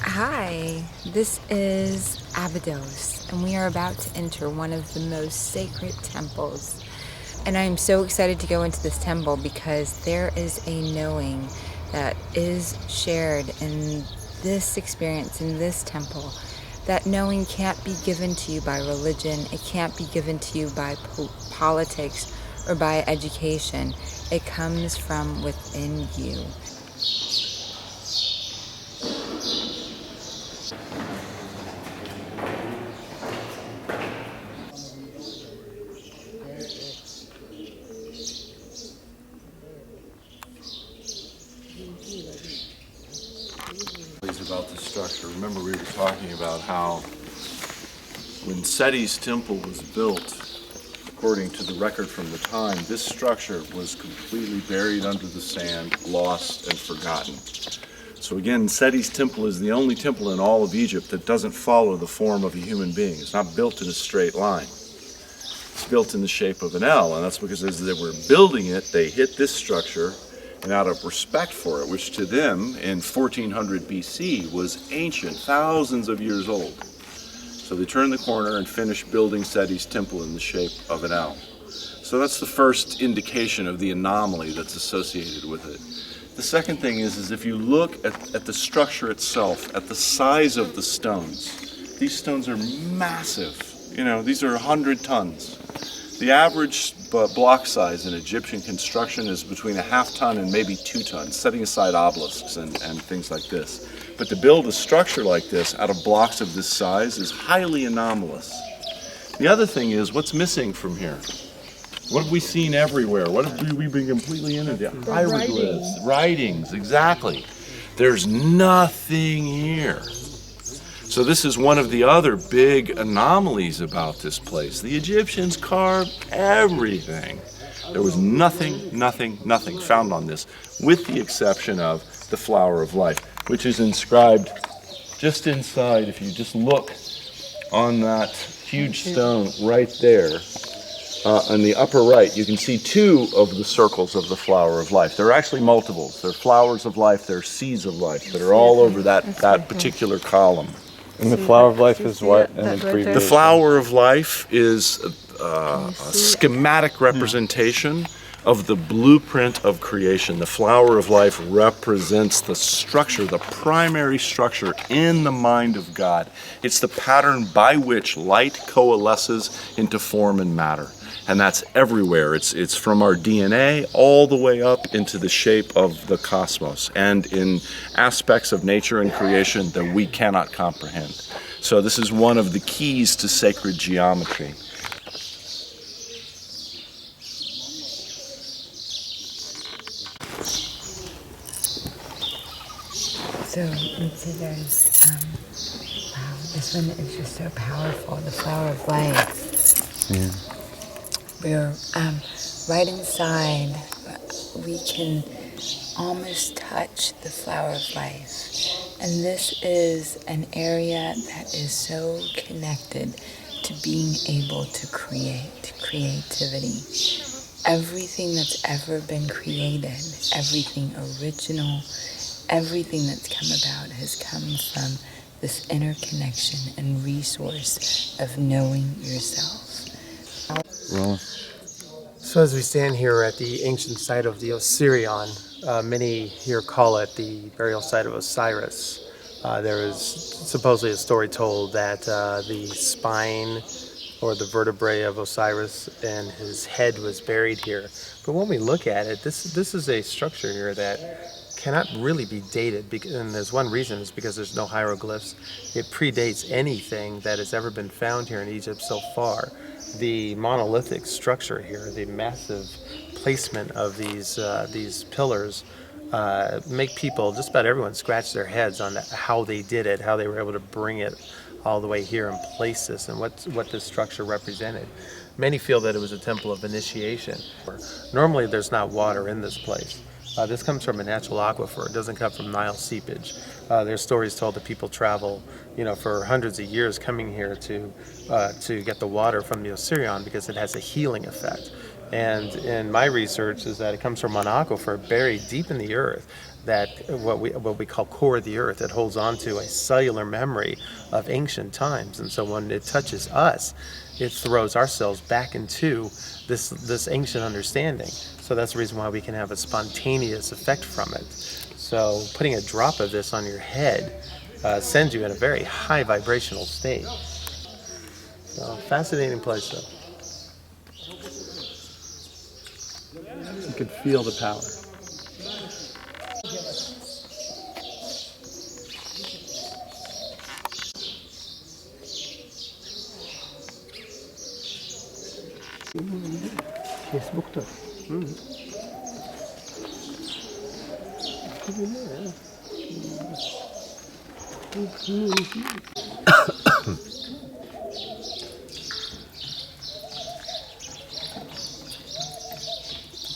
Hi, this is Abydos, and we are about to enter one of the most sacred temples. And I'm so excited to go into this temple because there is a knowing that is shared in this experience, in this temple. That knowing can't be given to you by religion, it can't be given to you by politics or by education. It comes from within you. About the structure. Remember, we were talking about how when Seti's temple was built, according to the record from the time, this structure was completely buried under the sand, lost and forgotten. So again, Seti's temple is the only temple in all of Egypt that doesn't follow the form of a human being. It's not built in a straight line. It's built in the shape of an L, and that's because as they were building it, they hit this structure, and out of respect for it, which to them in 1400 BC was ancient, thousands of years old. So they turned the corner and finished building Seti's temple in the shape of an L. So that's the first indication of the anomaly that's associated with it. The second thing is if you look at the structure itself, at the size of the stones, these stones are massive. You know, these are 100 tons. The average block size in Egyptian construction is between 1/2 ton and maybe 2 tons, setting aside obelisks and things like this. But to build a structure like this out of blocks of this size is highly anomalous. The other thing is, what's missing from here? What have we seen everywhere? What have we been completely inundated? Hieroglyphs, writings, exactly. There's nothing here. So this is one of the other big anomalies about this place. The Egyptians carved everything. There was nothing found on this, with the exception of the flower of life, which is inscribed just inside. If you just look on that huge stone right there, on the upper right, you can see 2 of the circles of the flower of life. There are actually multiples. There are flowers of life, there are seeds of life that are all over that particular column. And the flower of life is what? The flower of life is a schematic representation of the blueprint of creation. The flower of life represents the structure, the primary structure in the mind of God. It's the pattern by which light coalesces into form and matter. And that's everywhere. It's from our DNA all the way up into the shape of the cosmos and in aspects of nature and creation that we cannot comprehend. So this is one of the keys to sacred geometry. So there's, wow, this one is just so powerful, the flower of life. Yeah. We're right inside, we can almost touch the flower of life. And this is an area that is so connected to being able to create, creativity. Everything that's ever been created, everything original, everything that's come about has come from this interconnection and resource of knowing yourself. Well, So as we stand here at the ancient site of the Osirion, many here call it the burial site of Osiris. There is supposedly a story told that the spine or the vertebrae of Osiris and his head was buried here. But when we look at it, this is a structure here that cannot really be dated, and there's one reason, is because there's no hieroglyphs. It predates anything that has ever been found here in Egypt so far. The monolithic structure here, the massive placement of these pillars, make people, just about everyone, scratch their heads on how they did it, how they were able to bring it all the way here and place this, and what this structure represented. Many feel that it was a temple of initiation. Normally there's not water in this place. This comes from a natural aquifer. It doesn't come from Nile seepage. There's stories told that people travel, for hundreds of years coming here to get the water from the Osirion because it has a healing effect. And in my research is that it comes from an aquifer buried deep in the earth, that what we call core of the earth, it holds on to a cellular memory of ancient times. And so when it touches us, it throws our cells back into this ancient understanding. So that's the reason why we can have a spontaneous effect from it. So putting a drop of this on your head sends you in a very high vibrational state. So fascinating place though. You could feel the power. Facebook'ta.